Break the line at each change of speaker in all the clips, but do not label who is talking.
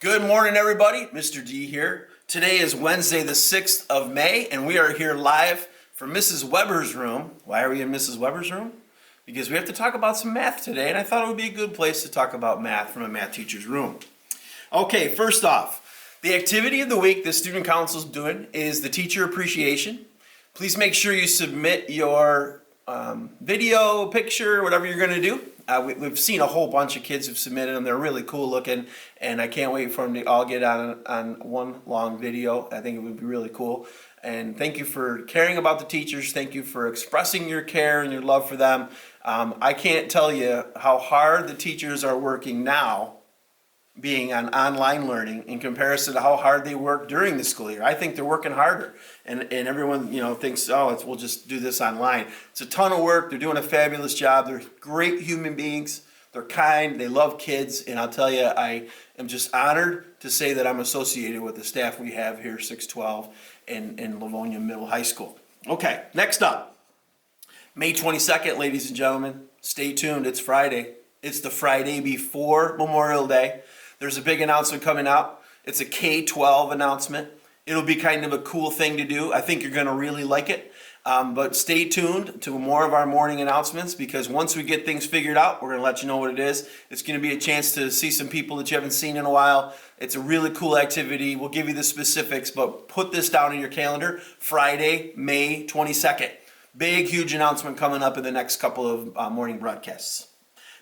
Good morning, everybody. Mr. D here. Today is Wednesday, the 6th of May, and we are here live from Mrs. Weber's room. Why are we in Mrs. Weber's room? Because we have to talk about some math today, and I thought it would be a good place to talk about math from a math teacher's room. Okay, first off, the activity of the week the student council is doing is the teacher appreciation. Please make sure you submit your video, picture, whatever you're going to do. We've seen a whole bunch of kids who've submitted them. They're really cool looking, and I can't wait for them to all get on one long video. I think it would be really cool. And thank you for caring about the teachers. Thank you for expressing your care and your love for them. I can't tell you how hard the teachers are working now being on online learning in comparison to how hard they work during the school year. I think they're working harder, and everyone thinks, we'll just do this online. It's a ton of work. They're doing a fabulous job. They're great human beings. They're kind. They love kids, and I'll tell you, I am just honored to say that I'm associated with the staff we have here, 612 in Livonia Middle High School. Okay, next up, May 22nd, ladies and gentlemen. Stay tuned. It's Friday. It's the Friday before Memorial Day. There's a big announcement coming out. It's a K-12 announcement. It'll be kind of a cool thing to do. I think you're going to really like it. But stay tuned to more of our morning announcements, because once we get things figured out, we're going to let you know what it is. It's going to be a chance to see some people that you haven't seen in a while. It's a really cool activity. We'll give you the specifics, but put this down in your calendar. Friday, May 22nd. Big, huge announcement coming up in the next couple of morning broadcasts.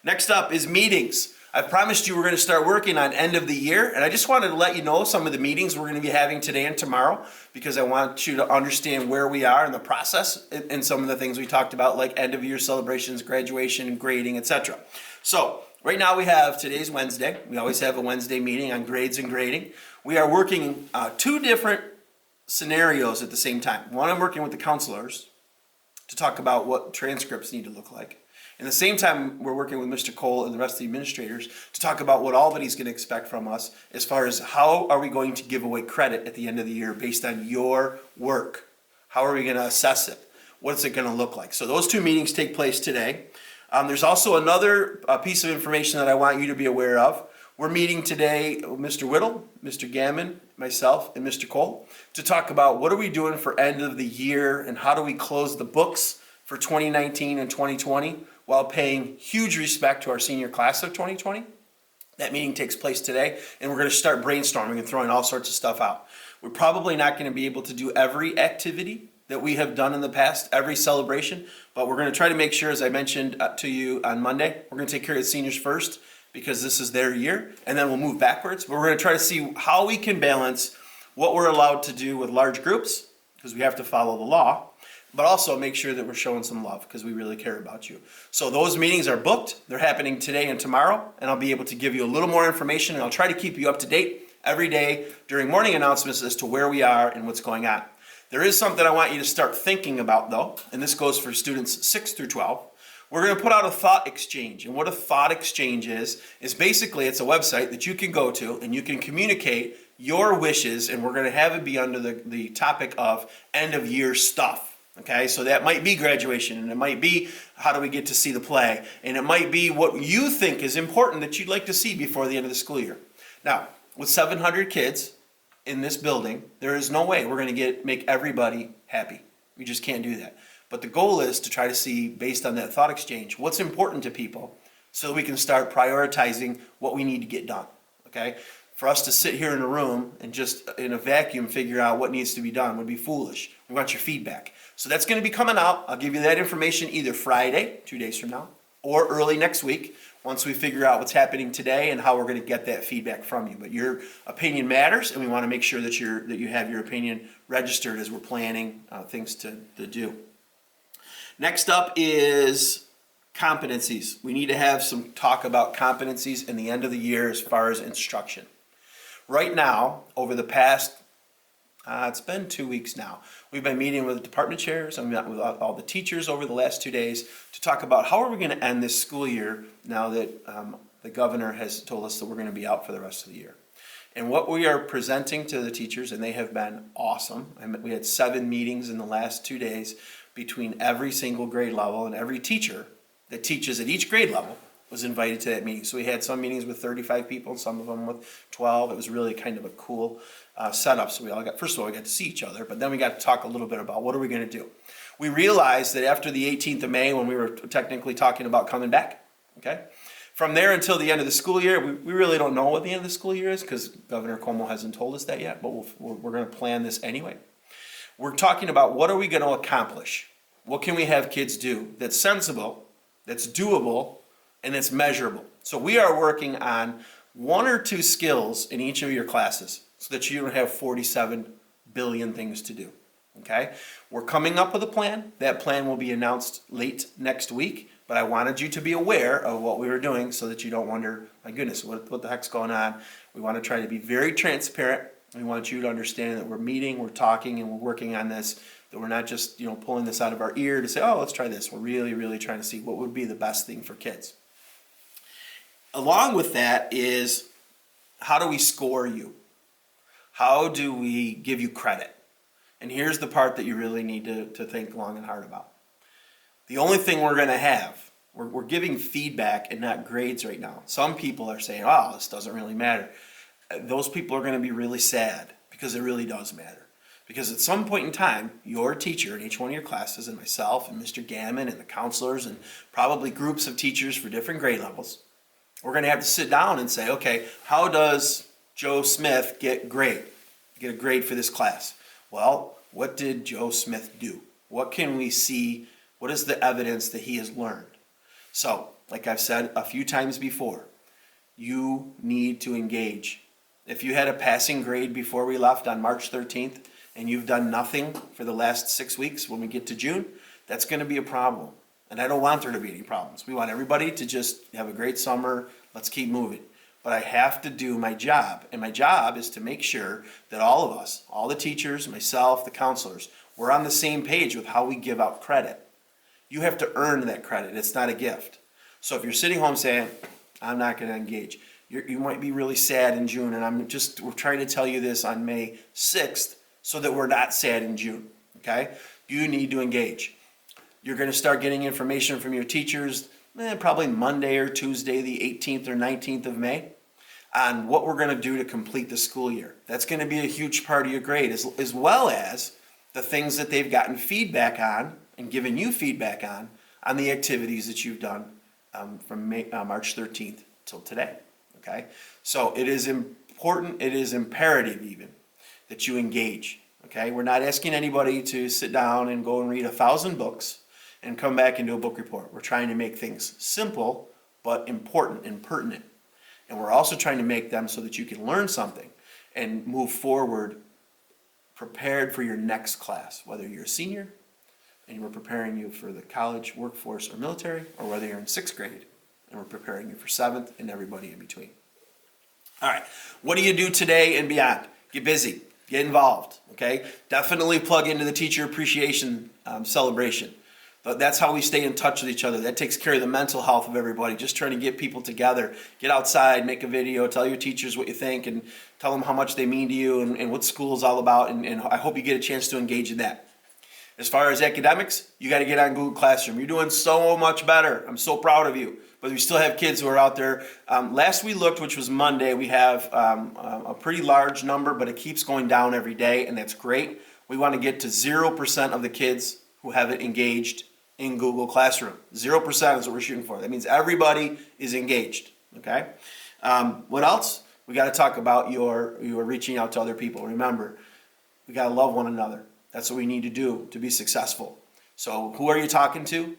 Next up is meetings. I promised you we're going to start working on end of the year, and I just wanted to let you know some of the meetings we're going to be having today and tomorrow, because I want you to understand where we are in the process and some of the things we talked about, like end of year celebrations, graduation, grading, etc. So right now today's Wednesday. We always have a Wednesday meeting on grades and grading. We are working two different scenarios at the same time. One, I'm working with the counselors to talk about what transcripts need to look like. And at the same time, we're working with Mr. Cole and the rest of the administrators to talk about what Albany's going to expect from us as far as how are we going to give away credit at the end of the year based on your work. How are we going to assess it? What's it going to look like? So those two meetings take place today. There's also another piece of information that I want you to be aware of. We're meeting today with Mr. Whittle, Mr. Gammon, myself, and Mr. Cole to talk about what are we doing for end of the year and how do we close the books for 2019 and 2020 while paying huge respect to our senior class of 2020. That meeting takes place today, and we're going to start brainstorming and throwing all sorts of stuff out. We're probably not going to be able to do every activity that we have done in the past, every celebration, but we're going to try to make sure, as I mentioned to you on Monday, we're going to take care of the seniors first because this is their year, and then we'll move backwards. But we're going to try to see how we can balance what we're allowed to do with large groups, because we have to follow the law, but also make sure that we're showing some love because we really care about you. So those meetings are booked. They're happening today and tomorrow, and I'll be able to give you a little more information, and I'll try to keep you up to date every day during morning announcements as to where we are and what's going on. There is something I want you to start thinking about, though, and this goes for students 6 through 12. We're going to put out a thought exchange, and what a thought exchange is basically it's a website that you can go to and you can communicate your wishes, and we're going to have it be under the topic of end of year stuff. Okay, so that might be graduation, and it might be how do we get to see the play, and it might be what you think is important that you'd like to see before the end of the school year. Now, with 700 kids in this building, there is no way we're going to make everybody happy. We just can't do that. But the goal is to try to see, based on that thought exchange, what's important to people so we can start prioritizing what we need to get done. Okay? For us to sit here in a room and just in a vacuum figure out what needs to be done would be foolish. We want your feedback. So that's going to be coming out. I'll give you that information either Friday, 2 days from now, or early next week once we figure out what's happening today and how we're going to get that feedback from you. But your opinion matters, and we want to make sure that you have your opinion registered as we're planning things to do. Next up is competencies. We need to have some talk about competencies in the end of the year as far as instruction. Right now, over the past, it's been 2 weeks now, we've been meeting with department chairs. I've met with all the teachers over the last 2 days to talk about how are we going to end this school year now that the governor has told us that we're going to be out for the rest of the year. And what we are presenting to the teachers, and they have been awesome. We had 7 meetings in the last 2 days between every single grade level and every teacher that teaches at each grade level was invited to that meeting. So we had some meetings with 35 people, some of them with 12. It was really kind of a cool setup. So we all got, first of all, we got to see each other, but then we got to talk a little bit about what are we going to do. We realized that after the 18th of May, when we were technically talking about coming back, okay, from there until the end of the school year, we really don't know what the end of the school year is because Governor Cuomo hasn't told us that yet, but we're going to plan this anyway. We're talking about what are we going to accomplish? What can we have kids do that's sensible, that's doable, and that's measurable? So we are working on 1 or 2 skills in each of your classes so that you don't have 47 billion things to do, okay? We're coming up with a plan. That plan will be announced late next week, but I wanted you to be aware of what we were doing so that you don't wonder, my goodness, what the heck's going on? We want to try to be very transparent. We want you to understand that we're meeting, we're talking, and we're working on this, that we're not just, pulling this out of our ear to say, oh, let's try this. We're really, really trying to see what would be the best thing for kids. Along with that is, how do we score you? How do we give you credit? And here's the part that you really need to think long and hard about. The only thing we're going to have, we're giving feedback and not grades right now. Some people are saying, oh, this doesn't really matter. Those people are going to be really sad because it really does matter. Because at some point in time, your teacher in each one of your classes, and myself and Mr. Gammon and the counselors and probably groups of teachers for different grade levels, we're going to have to sit down and say, okay, how does Joe Smith get a grade for this class? Well, what did Joe Smith do? What can we see? What is the evidence that he has learned? So, like I've said a few times before, you need to engage. If you had a passing grade before we left on March 13th and you've done nothing for the last 6 weeks when we get to June, that's going to be a problem. And I don't want there to be any problems. We want everybody to just have a great summer. Let's keep moving. But I have to do my job. And my job is to make sure that all of us, all the teachers, myself, the counselors, we're on the same page with how we give out credit. You have to earn that credit. It's not a gift. So if you're sitting home saying, I'm not going to engage, you might be really sad in June, and we're trying to tell you this on May 6th so that we're not sad in June, okay? You need to engage. You're going to start getting information from your teachers probably Monday or Tuesday, the 18th or 19th of May, on what we're going to do to complete the school year. That's going to be a huge part of your grade, as well as the things that they've gotten feedback on and given you feedback on the activities that you've done from March 13th till today. Okay, so it is important, it is imperative even, that you engage. Okay, we're not asking anybody to sit down and go and read 1,000 books and come back and do a book report. We're trying to make things simple, but important and pertinent. And we're also trying to make them so that you can learn something and move forward prepared for your next class, whether you're a senior and we're preparing you for the college, workforce, or military, or whether you're in 6th grade and we're preparing you for 7th and everybody in between. All right, what do you do today and beyond? Get busy, get involved, okay? Definitely plug into the teacher appreciation celebration. But that's how we stay in touch with each other. That takes care of the mental health of everybody. Just trying to get people together. Get outside, make a video, tell your teachers what you think, and tell them how much they mean to you and what school is all about. And I hope you get a chance to engage in that. As far as academics, you got to get on Google Classroom. You're doing so much better. I'm so proud of you. But we still have kids who are out there. Last we looked, which was Monday, we have a pretty large number, but it keeps going down every day, and that's great. We want to get to 0% of the kids who haven't engaged in Google Classroom. 0% is what we're shooting for. That means everybody is engaged, okay? What else? We got to talk about your reaching out to other people. Remember, we got to love one another. That's what we need to do to be successful. So who are you talking to?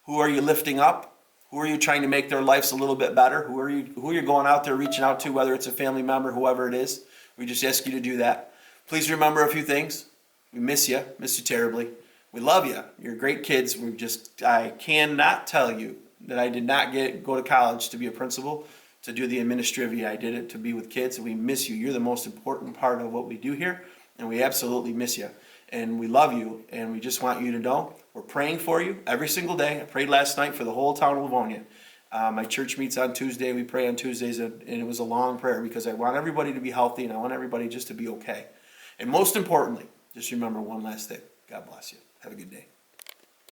Who are you lifting up? Who are you trying to make their lives a little bit better? Who are you going out there reaching out to, whether it's a family member, whoever it is? We just ask you to do that. Please remember a few things. We miss you terribly. We love you. You're great kids. I cannot tell you that I did not go to college to be a principal, to do the administrivia. I did it to be with kids, and we miss you. You're the most important part of what we do here, and we absolutely miss you. And we love you, and we just want you to know we're praying for you every single day. I prayed last night for the whole town of Livonia. My church meets on Tuesday. We pray on Tuesdays, and it was a long prayer because I want everybody to be healthy, and I want everybody just to be okay. And most importantly, just remember one last thing. God bless you. Have a good day.